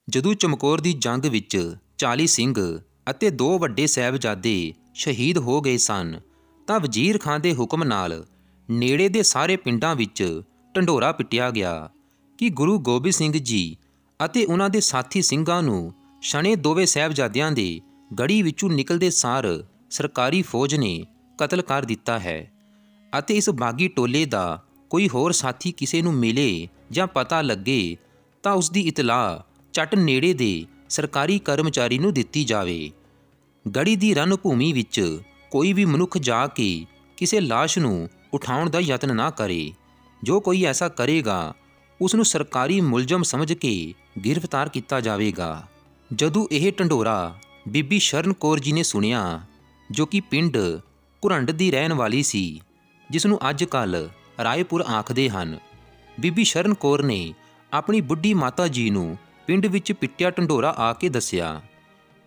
ਜਦੋਂ ਚਮਕੌਰ ਦੀ ਜੰਗ ਵਿੱਚ 40 ਸਿੰਘ ਅਤੇ 2 ਵੱਡੇ ਸਾਹਿਬਜ਼ਾਦੇ ਸ਼ਹੀਦ ਹੋ ਗਏ ਸਨ ਤਾਂ ਵਜ਼ੀਰ ਖਾਂ ਦੇ ਹੁਕਮ ਨਾਲ ਨੇੜੇ ਦੇ ਸਾਰੇ ਪਿੰਡਾਂ ਵਿੱਚ ਢੰਡੋਰਾ ਪਿੱਟਿਆ ਗਿਆ ਕਿ ਗੁਰੂ ਗੋਬਿੰਦ ਸਿੰਘ ਜੀ ਅਤੇ ਉਹਨਾਂ ਦੇ ਸਾਥੀ ਸਿੰਘਾਂ ਨੂੰ ਸ਼ਣੇ ਦੋਵੇਂ ਸਾਹਿਬਜ਼ਾਦਿਆਂ ਦੇ ਗੜੀ ਵਿੱਚੋਂ ਨਿਕਲਦੇ ਸਾਰ ਸਰਕਾਰੀ ਫੌਜ ਨੇ ਕਤਲ ਕਰ ਦਿੱਤਾ ਹੈ ਅਤੇ ਇਸ ਬਾਗੀ ਟੋਲੇ ਦਾ ਕੋਈ ਹੋਰ ਸਾਥੀ ਕਿਸੇ ਨੂੰ ਮਿਲੇ ਜਾਂ ਪਤਾ ਲੱਗੇ ਤਾਂ ਉਸ ਦੀ ਇਤਲਾਹ ਝੱਟ ਨੇੜੇ ਦੇ ਸਰਕਾਰੀ ਕਰਮਚਾਰੀ ਨੂੰ ਦਿੱਤੀ ਜਾਵੇ। ਗੜੀ ਦੀ ਰਣ ਭੂਮੀ ਵਿੱਚ ਕੋਈ ਵੀ ਮਨੁੱਖ ਜਾ ਕੇ ਕਿਸੇ ਲਾਸ਼ ਨੂੰ ਉਠਾਉਣ ਦਾ ਯਤਨ ਨਾ ਕਰੇ। ਜੋ ਕੋਈ ਐਸਾ ਕਰੇਗਾ ਉਸ ਨੂੰ ਸਰਕਾਰੀ ਮੁਲਜ਼ਮ ਸਮਝ ਕੇ ਗ੍ਰਿਫਤਾਰ ਕੀਤਾ ਜਾਵੇਗਾ। ਜਦੋਂ ਇਹ ਢੰਡੋਰਾ ਬੀਬੀ ਸ਼ਰਨ ਕੌਰ ਜੀ ਨੇ ਸੁਣਿਆ, ਜੋ ਕਿ ਪਿੰਡ ਘੁਰੰਡ ਦੀ ਰਹਿਣ ਵਾਲੀ ਸੀ, ਜਿਸ ਨੂੰ ਅੱਜ ਕੱਲ੍ਹ ਰਾਏਪੁਰ ਆਖਦੇ ਹਨ, ਬੀਬੀ ਸ਼ਰਨ ਕੌਰ ਨੇ ਆਪਣੀ ਬੁੱਢੀ ਮਾਤਾ ਜੀ ਨੂੰ ਪਿੰਡ ਵਿੱਚ ਪਿੱਟਿਆ ਢੰਡੋਰਾ ਆ ਕੇ ਦੱਸਿਆ।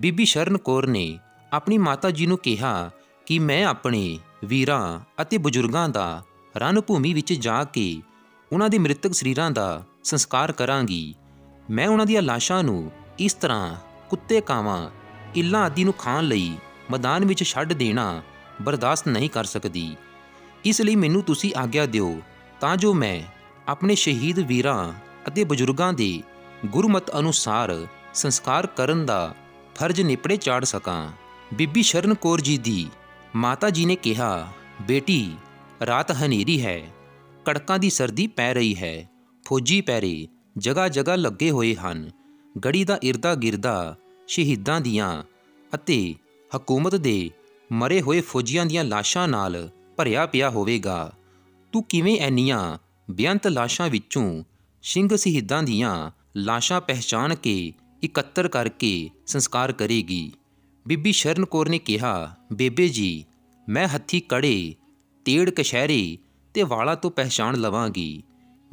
ਬੀਬੀ ਸ਼ਰਨ ਕੌਰ ਨੇ ਆਪਣੀ ਮਾਤਾ ਜੀ ਨੂੰ ਕਿਹਾ ਕਿ ਮੈਂ ਆਪਣੇ ਵੀਰਾਂ ਅਤੇ ਬਜ਼ੁਰਗਾਂ ਦਾ ਰਣ ਭੂਮੀ ਵਿੱਚ ਜਾ ਕੇ ਉਹਨਾਂ ਦੇ ਮ੍ਰਿਤਕ ਸਰੀਰਾਂ ਦਾ ਸੰਸਕਾਰ ਕਰਾਂਗੀ। ਮੈਂ ਉਹਨਾਂ ਦੀਆਂ ਲਾਸ਼ਾਂ ਨੂੰ ਇਸ ਤਰ੍ਹਾਂ ਕੁੱਤੇ ਕਾਵਾਂ ਇੱਲਾਂ ਆਦਿ ਨੂੰ ਖਾਣ ਲਈ ਮੈਦਾਨ ਵਿੱਚ ਛੱਡ ਦੇਣਾ ਬਰਦਾਸ਼ਤ ਨਹੀਂ ਕਰ ਸਕਦੀ। ਇਸ ਲਈ ਮੈਨੂੰ ਤੁਸੀਂ ਆਗਿਆ ਦਿਓ ਤਾਂ ਜੋ ਮੈਂ ਆਪਣੇ ਸ਼ਹੀਦ ਵੀਰਾਂ ਅਤੇ ਬਜ਼ੁਰਗਾਂ ਦੇ ਗੁਰਮਤ ਅਨੁਸਾਰ ਸੰਸਕਾਰ ਕਰਨ ਦਾ ਫਰਜ਼ ਨਿਪੜੇ ਚਾੜ ਸਕਾਂ। ਬੀਬੀ ਸ਼ਰਨ ਕੌਰ ਜੀ ਦੀ ਮਾਤਾ ਜੀ ਨੇ ਕਿਹਾ, ਬੇਟੀ ਰਾਤ ਹਨੇਰੀ ਹੈ, ਕੜਕਾਂ ਦੀ ਸਰਦੀ ਪੈ ਰਹੀ ਹੈ, ਫੌਜੀ ਪਹਿਰੇ ਜਗ੍ਹਾ ਜਗ੍ਹਾ ਲੱਗੇ ਹੋਏ ਹਨ, ਗੜੀ ਦਾ ਇਰਦਾ ਗਿਰਦਾ ਸ਼ਹੀਦਾਂ ਦੀਆਂ ਅਤੇ ਹਕੂਮਤ ਦੇ ਮਰੇ ਹੋਏ ਫੌਜੀਆਂ ਦੀਆਂ ਲਾਸ਼ਾਂ ਨਾਲ ਭਰਿਆ ਪਿਆ ਹੋਵੇਗਾ। ਤੂੰ ਕਿਵੇਂ ਐਨੀਆਂ ਬੇਅੰਤ ਲਾਸ਼ਾਂ ਵਿੱਚੋਂ ਸਿੰਘ ਸ਼ਹੀਦਾਂ ਦੀਆਂ ਲਾਸ਼ਾਂ ਪਹਿਚਾਣ ਕੇ ਇਕੱਤਰ ਕਰਕੇ ਸੰਸਕਾਰ ਕਰੇਗੀ? ਬੀਬੀ ਸ਼ਰਨ ਕੌਰ ਨੇ ਕਿਹਾ, ਬੇਬੇ ਜੀ, ਮੈਂ ਹੱਥੀਂ ਕੜੇ, ਤੇੜ ਕਛਹਿਰੇ ਤੇ ਵਾਲਾਂ ਤੋਂ ਪਹਿਚਾਣ ਲਵਾਂਗੀ।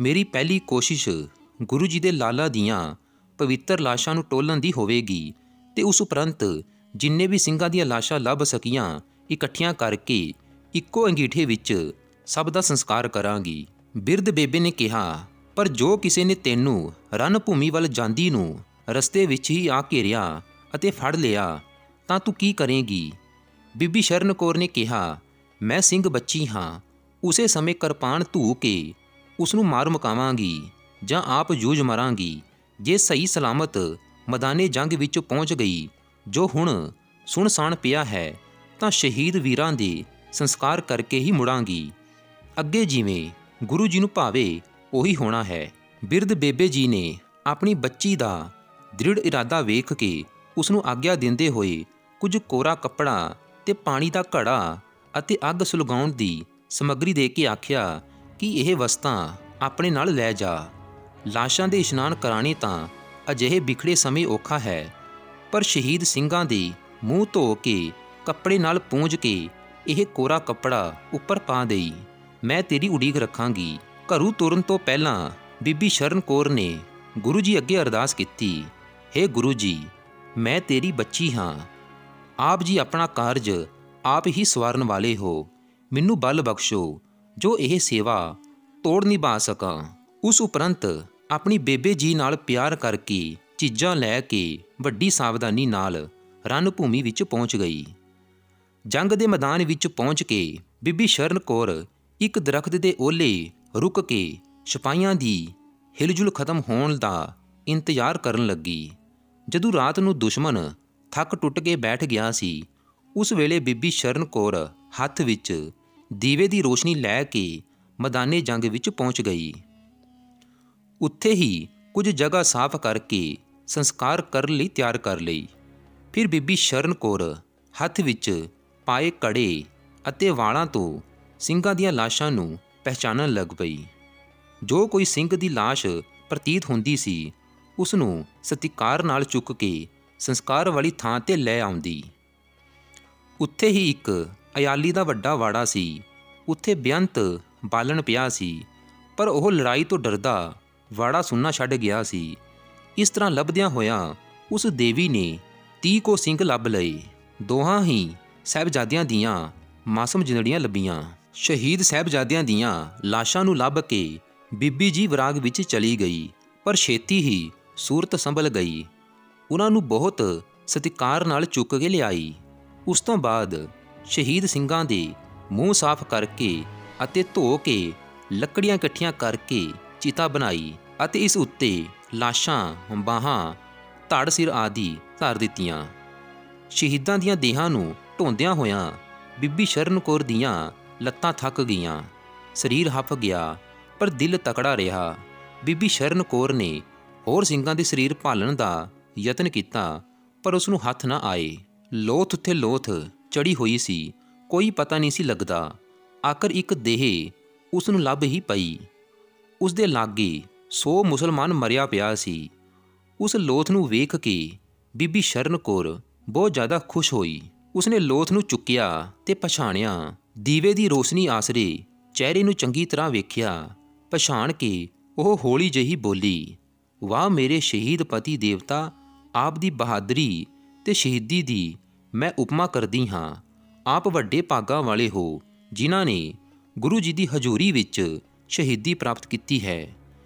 ਮੇਰੀ ਪਹਿਲੀ ਕੋਸ਼ਿਸ਼ ਗੁਰੂ ਜੀ ਦੇ ਲਾਲਾਂ ਦੀਆਂ ਪਵਿੱਤਰ ਲਾਸ਼ਾਂ ਨੂੰ ਟੋਲਣ ਦੀ ਹੋਵੇਗੀ ਤੇ ਉਸ ਉਪਰੰਤ ਜਿੰਨੇ ਵੀ ਸਿੰਘਾਂ ਦੀਆਂ ਲਾਸ਼ਾਂ ਲੱਭ ਸਕੀਆਂ ਇਕੱਠੀਆਂ ਕਰਕੇ ਇੱਕੋ ਅੰਗੀਠੇ ਵਿੱਚ ਸਭ ਦਾ ਸੰਸਕਾਰ ਕਰਾਂਗੀ। ਬਿਰਧ ਬੇਬੇ ਨੇ ਕਿਹਾ, ਪਰ ਜੋ ਕਿਸੇ ਨੇ ਤੈਨੂੰ ਰਣ ਭੂਮੀ ਵੱਲ ਜਾਂਦੀ ਨੂੰ ਰਸਤੇ ਵਿੱਚ ਹੀ ਆ ਘੇਰਿਆ ਅਤੇ ਫੜ ਲਿਆ ਤਾਂ ਤੂੰ ਕੀ ਕਰੇਂਗੀ? ਬੀਬੀ ਸ਼ਰਨ ਕੌਰ ਨੇ ਕਿਹਾ, ਮੈਂ ਸਿੰਘ ਬੱਚੀ ਹਾਂ, ਉਸੇ ਸਮੇਂ ਕਿਰਪਾਨ ਧੂ ਕੇ ਉਸ ਨੂੰ ਮਾਰ ਮੁਕਾਵਾਂਗੀ ਜਾਂ ਆਪ ਜੂਝ ਮਰਾਂਗੀ। ਜੇ ਸਹੀ ਸਲਾਮਤ ਮੈਦਾਨੇ ਜੰਗ ਵਿੱਚ ਪਹੁੰਚ ਗਈ, ਜੋ ਹੁਣ ਸੁੰਨਸਾਨ ਪਿਆ ਹੈ, ਤਾਂ ਸ਼ਹੀਦ ਵੀਰਾਂ ਦੇ ਸੰਸਕਾਰ ਕਰਕੇ ਹੀ ਮੁੜਾਂਗੀ। ਅੱਗੇ ਜਿਵੇਂ ਗੁਰੂ ਜੀ ਨੂੰ ਭਾਵੇ ਉਹੀ ਹੋਣਾ ਹੈ। ਬਿਰਧ ਬੇਬੇ ਜੀ ਨੇ ਆਪਣੀ ਬੱਚੀ ਦਾ ਦ੍ਰਿੜ ਇਰਾਦਾ ਵੇਖ ਕੇ ਉਸ ਨੂੰ ਆਗਿਆ ਦਿੰਦੇ ਹੋਏ ਕੁਝ ਕੋਰਾ ਕੱਪੜਾ ਤੇ ਪਾਣੀ ਦਾ ਘੜਾ ਅਤੇ ਅੱਗ ਸੁਲਗਾਉਣ ਦੀ ਸਮੱਗਰੀ ਦੇ ਕੇ ਆਖਿਆ ਕਿ ਇਹ ਵਸਤਾਂ ਆਪਣੇ ਨਾਲ ਲੈ ਜਾ। ਲਾਸ਼ਾਂ ਦੇ ਇਸ਼ਨਾਨ ਕਰਾਣੇ ਤਾਂ ਅਜਿਹੇ ਬਿਖੜੇ ਸਮੇਂ ਔਖਾ ਹੈ, ਪਰ ਸ਼ਹੀਦ ਸਿੰਘਾਂ ਦੇ ਮੂੰਹ ਧੋ ਕੇ ਕੱਪੜੇ ਨਾਲ ਪੂੰਝ ਕੇ ਇਹ ਕੋਰਾ ਕੱਪੜਾ ਉੱਪਰ ਪਾ ਦੇਈ। ਮੈਂ ਤੇਰੀ ਉਡੀਕ ਰੱਖਾਂਗੀ। ਘਰੋਂ ਤੁਰਨ ਤੋਂ ਪਹਿਲਾਂ ਬੀਬੀ ਸ਼ਰਨ ਕੌਰ ਨੇ ਗੁਰੂ ਜੀ ਅੱਗੇ ਅਰਦਾਸ ਕੀਤੀ, ਹੇ ਗੁਰੂ ਜੀ, ਮੈਂ ਤੇਰੀ ਬੱਚੀ ਹਾਂ। ਆਪ ਜੀ ਆਪਣਾ ਕਾਰਜ ਆਪ ਹੀ ਸਵਾਰਨ ਵਾਲੇ ਹੋ। ਮੈਨੂੰ ਬਲ ਬਖਸ਼ੋ ਜੋ ਇਹ ਸੇਵਾ ਤੋੜ ਨਿਭਾ ਸਕਾਂ। ਉਸ ਉਪਰੰਤ ਆਪਣੀ ਬੇਬੇ ਜੀ ਨਾਲ ਪਿਆਰ ਕਰਕੇ ਚੀਜ਼ਾਂ ਲੈ ਕੇ ਵੱਡੀ ਸਾਵਧਾਨੀ ਨਾਲ ਰਣ ਭੂਮੀ ਵਿੱਚ ਪਹੁੰਚ ਗਈ। ਜੰਗ ਦੇ ਮੈਦਾਨ ਵਿੱਚ ਪਹੁੰਚ ਕੇ ਬੀਬੀ ਸ਼ਰਨ ਕੌਰ ਇੱਕ ਦਰਖਤ ਦੇ ਓਹਲੇ ਰੁਕ ਕੇ ਸਿਪਾਹੀਆਂ ਦੀ ਹਿਲਜੁਲ ਖਤਮ ਹੋਣ ਦਾ ਇੰਤਜ਼ਾਰ ਕਰਨ ਲੱਗੀ। ਜਦੋਂ ਰਾਤ ਨੂੰ ਦੁਸ਼ਮਣ ਥੱਕ ਟੁੱਟ ਕੇ ਬੈਠ ਗਿਆ ਸੀ, ਉਸ ਵੇਲੇ ਬੀਬੀ ਸ਼ਰਨ ਕੌਰ ਹੱਥ ਵਿੱਚ ਦੀਵੇ ਦੀ ਰੋਸ਼ਨੀ ਲੈ ਕੇ ਮੈਦਾਨੇ ਜੰਗ ਵਿੱਚ ਪਹੁੰਚ ਗਈ। ਉੱਥੇ ਹੀ ਕੁਝ ਜਗ੍ਹਾ ਸਾਫ਼ ਕਰਕੇ ਸੰਸਕਾਰ ਕਰਨ ਲਈ ਤਿਆਰ ਕਰ ਲਈ। ਫਿਰ ਬੀਬੀ ਸ਼ਰਨ ਕੌਰ ਹੱਥ ਵਿੱਚ ਪਾਏ ਕੜੇ ਅਤੇ ਵਾਲਾਂ ਤੋਂ ਸਿੰਘਾਂ ਦੀਆਂ ਲਾਸ਼ਾਂ ਨੂੰ ਪਹਿਚਾਨਣ ਲੱਗ ਪਈ। ਜੋ ਕੋਈ ਸਿੰਘ ਦੀ ਲਾਸ਼ ਪ੍ਰਤੀਤ ਹੁੰਦੀ ਸੀ, ਉਸ ਨੂੰ ਸਤਿਕਾਰ ਨਾਲ ਚੁੱਕ ਕੇ ਸੰਸਕਾਰ ਵਾਲੀ ਥਾਂ 'ਤੇ ਲੈ ਆਉਂਦੀ। ਉੱਥੇ ਹੀ ਇੱਕ ਅਯਾਲੀ ਦਾ ਵੱਡਾ ਵਾੜਾ ਸੀ। ਉੱਥੇ ਬੇਅੰਤ ਬਾਲਣ ਪਿਆ ਸੀ, ਪਰ ਉਹ ਲੜਾਈ ਤੋਂ ਡਰਦਾ ਵਾੜਾ ਸੁੰਨਾ ਛੱਡ ਗਿਆ ਸੀ। ਇਸ ਤਰ੍ਹਾਂ ਲੱਭਦਿਆਂ ਹੋਇਆਂ ਉਸ ਦੇਵੀ ਨੇ 30 ਕੋ ਸਿੰਘ ਲੱਭ ਲਏ। ਦੋਹਾਂ ਹੀ ਸਾਹਿਬਜ਼ਾਦਿਆਂ ਦੀਆਂ ਮਾਸੂਮ ਜਿੰਦੜੀਆਂ ਲੱਭੀਆਂ। ਸ਼ਹੀਦ ਸਾਹਿਬਜ਼ਾਦਿਆਂ ਦੀਆਂ ਲਾਸ਼ਾਂ ਨੂੰ ਲੱਭ ਕੇ ਬੀਬੀ ਜੀ ਵਿਰਾਗ ਵਿੱਚ ਚਲੀ ਗਈ, ਪਰ ਛੇਤੀ ਹੀ ਸੂਰਤ ਸੰਭਲ ਗਈ। ਉਹਨਾਂ ਨੂੰ ਬਹੁਤ ਸਤਿਕਾਰ ਨਾਲ ਚੁੱਕ ਕੇ ਲਿਆਈ। ਉਸ ਤੋਂ ਬਾਅਦ ਸ਼ਹੀਦ ਸਿੰਘਾਂ ਦੇ ਮੂੰਹ ਸਾਫ਼ ਕਰਕੇ ਅਤੇ ਧੋ ਕੇ ਲੱਕੜੀਆਂ ਇਕੱਠੀਆਂ ਕਰਕੇ ਚਿਤਾ ਬਣਾਈ ਅਤੇ ਇਸ ਉੱਤੇ ਲਾਸ਼ਾਂ, ਬਾਹਾਂ, ਧੜ, ਸਿਰ ਆਦਿ ਧਰ ਦਿੱਤੀਆਂ। ਸ਼ਹੀਦਾਂ ਦੀਆਂ ਦੇਹਾਂ ਨੂੰ ਢੋਂਦਿਆਂ ਹੋਇਆਂ ਬੀਬੀ ਸ਼ਰਨ ਕੌਰ ਦੀਆਂ ਲੱਤਾਂ ਥੱਕ ਗਈਆਂ, ਸਰੀਰ ਹੱਫ ਗਿਆ, ਪਰ ਦਿਲ ਤਕੜਾ ਰਿਹਾ। ਬੀਬੀ ਸ਼ਰਨ ਕੌਰ ਨੇ ਹੋਰ ਸਿੰਘਾਂ ਦੇ ਸਰੀਰ ਭਾਲਣ ਦਾ ਯਤਨ ਕੀਤਾ, ਪਰ ਉਸ ਨੂੰ ਹੱਥ ਨਾ ਆਏ। ਲੋਥ ਉੱਤੇ ਲੋਥ ਚੜੀ ਹੋਈ ਸੀ, ਕੋਈ ਪਤਾ ਨਹੀਂ ਸੀ ਲੱਗਦਾ। ਆਖਰ ਇੱਕ ਦੇਹ ਉਸ ਨੂੰ ਲੱਭ ਹੀ ਪਈ। ਉਸ ਦੇ ਲਾਗੇ 100 ਮੁਸਲਮਾਨ ਮਰਿਆ ਪਿਆ ਸੀ। ਉਸ ਲੋਥ ਨੂੰ ਵੇਖ ਕੇ ਬੀਬੀ ਸ਼ਰਨ ਕੌਰ ਬਹੁਤ ਜ਼ਿਆਦਾ ਖੁਸ਼ ਹੋਈ। ਉਸਨੇ ਲੋਥ ਨੂੰ ਚੁੱਕਿਆ ਤੇ ਪਛਾਣਿਆ। ਦੀਵੇ ਦੀ ਰੋਸ਼ਨੀ ਆਸਰੇ ਚਿਹਰੇ ਨੂੰ ਚੰਗੀ ਤਰ੍ਹਾਂ ਵੇਖਿਆ। ਪਛਾਣ ਕੇ ਉਹ ਹੌਲੀ ਜਿਹੀ ਬੋਲੀ, ਵਾਹ ਮੇਰੇ ਸ਼ਹੀਦ ਪਤੀ ਦੇਵਤਾ, ਆਪ ਦੀ ਬਹਾਦਰੀ ਤੇ ਸ਼ਹੀਦੀ ਦੀ ਮੈਂ ਉਪਮਾ ਕਰਦੀ ਹਾਂ। ਆਪ ਵੱਡੇ ਭਾਗਾਂ ਵਾਲੇ ਹੋ, ਜਿਨ੍ਹਾਂ ਨੇ ਗੁਰੂ ਜੀ ਦੀ ਹਜ਼ੂਰੀ ਵਿੱਚ ਸ਼ਹੀਦੀ ਪ੍ਰਾਪਤ ਕੀਤੀ ਹੈ।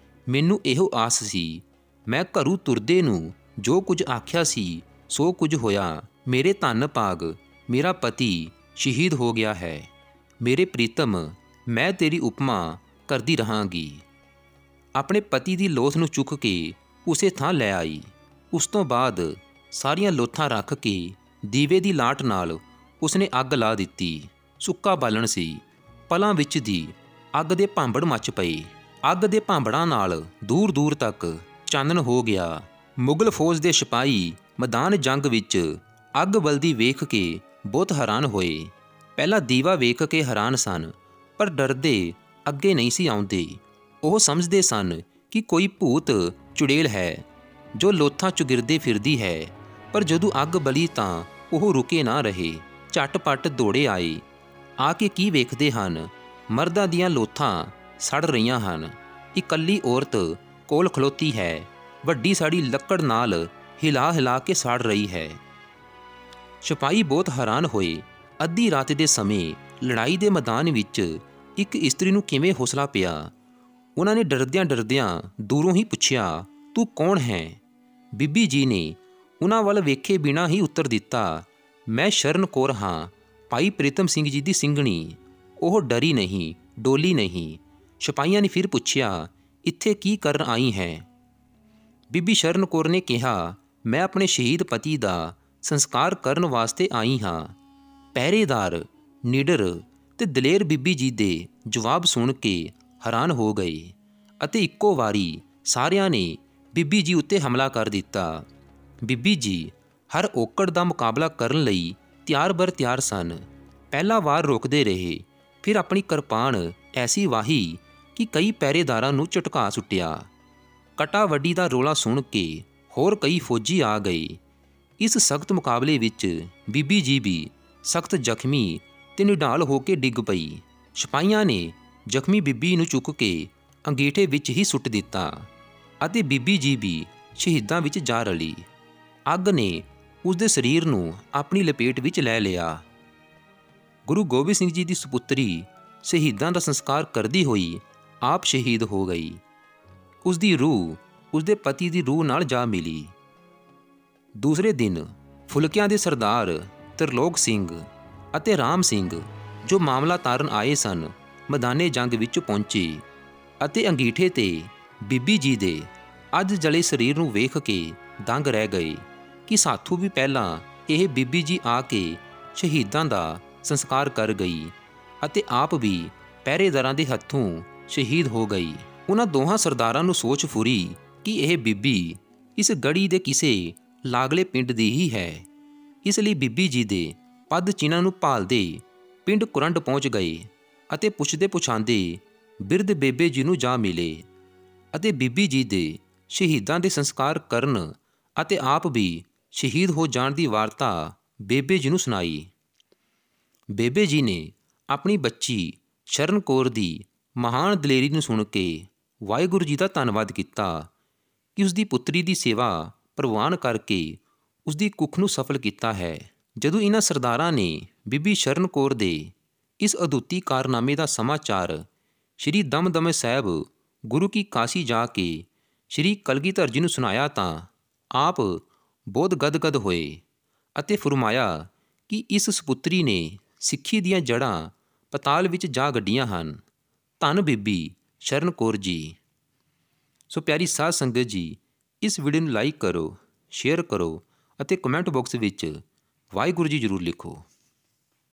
ਮੈਨੂੰ ਇਹੋ ਆਸ ਸੀ, ਮੈਂ ਘਰੋਂ ਤੁਰਦੇ ਨੂੰ ਜੋ ਕੁਝ ਆਖਿਆ ਸੀ ਸੋ ਕੁਝ ਹੋਇਆ। ਮੇਰੇ ਧੰਨ ਭਾਗ, ਮੇਰਾ ਪਤੀ ਸ਼ਹੀਦ ਹੋ ਗਿਆ ਹੈ। ਮੇਰੇ ਪ੍ਰੀਤਮ, ਮੈਂ ਤੇਰੀ ਉਪਮਾ ਕਰਦੀ ਰਹਾਂਗੀ। ਆਪਣੇ ਪਤੀ ਦੀ ਲੋਥ ਨੂੰ ਚੁੱਕ ਕੇ ਉਸੇ ਥਾਂ ਲੈ ਆਈ। ਉਸ ਤੋਂ ਬਾਅਦ ਸਾਰੀਆਂ ਲੋਥਾਂ ਰੱਖ ਕੇ ਦੀਵੇ ਦੀ ਲਾਟ ਨਾਲ ਉਸਨੇ ਅੱਗ ਲਾ ਦਿੱਤੀ। ਸੁੱਕਾ ਬਾਲਣ ਸੀ। ਪਲਾਂ ਵਿੱਚ ਦੀ ਅੱਗ ਦੇ ਭਾਂਬੜ ਮੱਚ ਪਏ। ਅੱਗ ਦੇ ਭਾਂਬੜਾਂ ਨਾਲ ਦੂਰ ਦੂਰ ਤੱਕ ਚਾਨਣ ਹੋ ਗਿਆ। ਮੁਗਲ ਫੌਜ ਦੇ ਸਿਪਾਹੀ ਮੈਦਾਨ ਜੰਗ ਵਿੱਚ ਅੱਗ ਬਲਦੀ ਵੇਖ ਕੇ ਬਹੁਤ ਹੈਰਾਨ ਹੋਏ। ਪਹਿਲਾਂ ਦੀਵਾ ਵੇਖ ਕੇ ਹੈਰਾਨ ਸਨ, ਪਰ ਡਰਦੇ ਅੱਗੇ ਨਹੀਂ ਸੀ ਆਉਂਦੇ। ਉਹ ਸਮਝਦੇ ਸਨ ਕਿ ਕੋਈ ਭੂਤ ਚੁੜੇਲ ਹੈ ਜੋ ਲੋਥਾਂ ਚੁਗਿਰਦੇ ਫਿਰਦੀ ਹੈ। ਪਰ ਜਦੋਂ ਅੱਗ ਬਲੀ ਤਾਂ ਉਹ ਰੁਕੇ ਨਾ ਰਹੇ। ਝਟਪਟ ਦੌੜੇ ਆਏ। ਆ ਕੇ ਕੀ ਵੇਖਦੇ ਹਨ, ਮਰਦਾਂ ਦੀਆਂ ਲੋਥਾਂ ਸੜ ਰਹੀਆਂ ਹਨ। ਇਕੱਲੀ ਔਰਤ ਕੋਲ ਖਲੋਤੀ ਹੈ, ਵੱਡੀ ਸਾੜੀ ਲੱਕੜ ਨਾਲ ਹਿਲਾ ਹਿਲਾ ਕੇ ਸਾੜ ਰਹੀ ਹੈ। ਸਿਪਾਹੀ ਬਹੁਤ ਹੈਰਾਨ ਹੋਏ। ਅੱਧੀ ਰਾਤ ਦੇ ਸਮੇਂ ਲੜਾਈ ਦੇ ਮੈਦਾਨ ਵਿੱਚ ਇੱਕ ਇਸਤਰੀ ਨੂੰ ਕਿਵੇਂ ਹੌਸਲਾ ਪਿਆ। ਉਹਨਾਂ ਨੇ ਡਰਦਿਆਂ ਡਰਦਿਆਂ ਦੂਰੋਂ ਹੀ ਪੁੱਛਿਆ, ਤੂੰ ਕੌਣ ਹੈ? ਬੀਬੀ ਜੀ ਨੇ ਉਹਨਾਂ ਵੱਲ ਵੇਖੇ ਬਿਨਾਂ ਹੀ ਉੱਤਰ ਦਿੱਤਾ, ਮੈਂ ਸ਼ਰਨ ਕੌਰ ਹਾਂ, ਭਾਈ ਪ੍ਰੀਤਮ ਸਿੰਘ ਜੀ ਦੀ ਸਿੰਘਣੀ। ਉਹ ਡਰੀ ਨਹੀਂ, ਡੋਲੀ ਨਹੀਂ। ਸਿਪਾਹੀਆਂ ਨੇ ਫਿਰ ਪੁੱਛਿਆ, ਇੱਥੇ ਕੀ ਕਰਨ ਆਈ ਹੈ? ਬੀਬੀ ਸ਼ਰਨ ਕੌਰ ਨੇ ਕਿਹਾ, ਮੈਂ ਆਪਣੇ ਸ਼ਹੀਦ ਪਤੀ ਦਾ ਸੰਸਕਾਰ ਕਰਨ ਵਾਸਤੇ ਆਈ ਹਾਂ। ਪਹਿਰੇਦਾਰ, ਨਿਡਰ ਤੇ ਦਲੇਰ ਬੀਬੀ ਜੀ ਦੇ ਜਵਾਬ ਸੁਣ ਕੇ ਹੈਰਾਨ ਹੋ ਗਏ ਅਤੇ ਇੱਕੋ ਵਾਰੀ ਸਾਰਿਆਂ ਨੇ ਬੀਬੀ ਜੀ ਉੱਤੇ ਹਮਲਾ ਕਰ ਦਿੱਤਾ। ਬੀਬੀ ਜੀ ਹਰ ਔਕੜ ਦਾ ਮੁਕਾਬਲਾ ਕਰਨ ਲਈ ਤਿਆਰ ਬਰ ਤਿਆਰ ਸਨ। ਪਹਿਲਾ ਵਾਰ ਰੋਕਦੇ ਰਹੇ, ਫਿਰ ਆਪਣੀ ਕਿਰਪਾਨ ਐਸੀ ਵਾਹੀ ਕਿ ਕਈ ਪਹਿਰੇਦਾਰਾਂ ਨੂੰ ਝਟਕਾ ਸੁੱਟਿਆ। ਕਟਾ ਵੱਡੀ ਦਾ ਰੌਲਾ ਸੁਣ ਕੇ ਹੋਰ ਕਈ ਫੌਜੀ ਆ ਗਏ। ਇਸ ਸਖਤ ਮੁਕਾਬਲੇ ਵਿੱਚ ਬੀਬੀ ਜੀ ਵੀ ਸਖਤ ਜ਼ਖਮੀ ਤੇ ਨਿਢਾਲ ਹੋ ਕੇ ਡਿੱਗ ਪਈ। ਸਿਪਾਹੀਆਂ ਨੇ ਜ਼ਖਮੀ ਬੀਬੀ ਨੂੰ ਚੁੱਕ ਕੇ ਅੰਗੀਠੇ ਵਿੱਚ ਹੀ ਸੁੱਟ ਦਿੱਤਾ ਅਤੇ ਬੀਬੀ ਜੀ ਵੀ ਸ਼ਹੀਦਾਂ ਵਿੱਚ ਜਾ ਰਲੀ। ਅੱਗ ਨੇ ਉਸ ਦੇ ਸਰੀਰ ਨੂੰ ਆਪਣੀ ਲਪੇਟ ਵਿੱਚ ਲੈ ਲਿਆ। ਗੁਰੂ ਗੋਬਿੰਦ ਸਿੰਘ ਜੀ ਦੀ ਸੁਪੁੱਤਰੀ ਸ਼ਹੀਦਾਂ ਦਾ ਸੰਸਕਾਰ ਕਰਦੀ ਹੋਈ ਆਪ ਸ਼ਹੀਦ ਹੋ ਗਈ। ਉਸ ਦੀ ਰੂਹ ਉਸ ਦੇ ਪਤੀ ਦੀ ਰੂਹ ਨਾਲ ਜਾ ਮਿਲੀ। ਦੂਸਰੇ ਦਿਨ ਫੁਲਕਿਆਂ ਦੇ ਸਰਦਾਰ ਤ੍ਰਿਲੋਕ ਸਿੰਘ ਅਤੇ ਰਾਮ ਸਿੰਘ, ਜੋ ਮਾਮਲਾ ਤਾਰਨ ਆਏ ਸਨ, ਮੈਦਾਨੇ ਜੰਗ ਵਿੱਚ ਪਹੁੰਚੇ ਅਤੇ ਅੰਗੀਠੇ 'ਤੇ ਬੀਬੀ ਜੀ ਦੇ ਅੱਜ ਜਲੇ ਸਰੀਰ ਨੂੰ ਵੇਖ ਕੇ ਦੰਗ ਰਹਿ ਗਏ ਕਿ ਸਾਥੋਂ ਵੀ ਪਹਿਲਾਂ ਇਹ ਬੀਬੀ ਜੀ ਆ ਕੇ ਸ਼ਹੀਦਾਂ ਦਾ ਸੰਸਕਾਰ ਕਰ ਗਈ ਅਤੇ ਆਪ ਵੀ ਪਹਿਰੇਦਾਰਾਂ ਦੇ ਹੱਥੋਂ ਸ਼ਹੀਦ ਹੋ ਗਈ। ਉਹਨਾਂ ਦੋਹਾਂ ਸਰਦਾਰਾਂ ਨੂੰ ਸੋਚ ਫੁਰੀ ਕਿ ਇਹ ਬੀਬੀ ਇਸ ਗੜੀ ਦੇ ਕਿਸੇ ਲਾਗਲੇ ਪਿੰਡ ਦੀ ਹੀ ਹੈ। ਇਸ ਲਈ ਬੀਬੀ ਜੀ ਦੇ ਪਦ ਚਿੰਨ੍ਹਾਂ ਨੂੰ ਭਾਲਦੇ ਪਿੰਡ ਕੁਰੰਡ ਪਹੁੰਚ ਗਏ ਅਤੇ ਪੁੱਛਦੇ ਪੁਛਾਂਦੇ ਬਿਰਧ ਬੇਬੇ ਜੀ ਨੂੰ ਜਾ ਮਿਲੇ ਅਤੇ ਬੀਬੀ ਜੀ ਦੇ ਸ਼ਹੀਦਾਂ ਦੇ ਸੰਸਕਾਰ ਕਰਨ ਅਤੇ ਆਪ ਵੀ ਸ਼ਹੀਦ ਹੋ ਜਾਣ ਦੀ ਵਾਰਤਾ ਬੇਬੇ ਜੀ ਨੂੰ ਸੁਣਾਈ। ਬੇਬੇ ਜੀ ਨੇ ਆਪਣੀ ਬੱਚੀ ਸ਼ਰਨ ਕੌਰ ਦੀ ਮਹਾਨ ਦਲੇਰੀ ਨੂੰ ਸੁਣ ਕੇ ਵਾਹਿਗੁਰੂ ਜੀ ਦਾ ਧੰਨਵਾਦ ਕੀਤਾ ਕਿ ਉਸ ਦੀ ਪੁੱਤਰੀ ਦੀ ਸੇਵਾ ਪ੍ਰਵਾਨ ਕਰਕੇ ਉਸ ਦੀ ਕੁੱਖ ਨੂੰ ਸਫਲ ਕੀਤਾ ਹੈ। ਜਦੋਂ ਇਹਨਾਂ ਸਰਦਾਰਾਂ ਨੇ ਬੀਬੀ ਸ਼ਰਨ ਕੌਰ ਦੇ ਇਸ ਅਦੁੱਤੀ ਕਾਰਨਾਮੇ ਦਾ ਸਮਾਚਾਰ ਸ਼੍ਰੀ ਦਮਦਮਾ ਸਾਹਿਬ ਗੁਰੂ ਕੀ ਕਾਸ਼ੀ ਜਾ ਕੇ ਸ਼੍ਰੀ ਕਲਗੀਧਰ ਜੀ ਨੂੰ ਸੁਣਾਇਆ ਤਾਂ ਆਪ ਬਹੁਤ ਗਦਗਦ ਹੋਏ ਅਤੇ ਫਰਮਾਇਆ ਕਿ ਇਸ ਸਪੁੱਤਰੀ ਨੇ ਸਿੱਖੀ ਦੀਆਂ ਜੜ੍ਹਾਂ ਪਤਾਲ ਵਿੱਚ ਜਾ ਗੱਡੀਆਂ ਹਨ। ਧੰਨ ਬੀਬੀ ਸ਼ਰਨ ਕੌਰ ਜੀ। ਸੋ ਪਿਆਰੀ ਸਾਧ ਸੰਗਤ ਜੀ, ਇਸ ਵੀਡੀਓ ਨੂੰ ਲਾਈਕ ਕਰੋ, ਸ਼ੇਅਰ ਕਰੋ ਅਤੇ ਕਮੈਂਟ ਬਾਕਸ ਵਿੱਚ ਵਾਹਿਗੁਰੂ ਜੀ ਜ਼ਰੂਰ ਲਿਖੋ।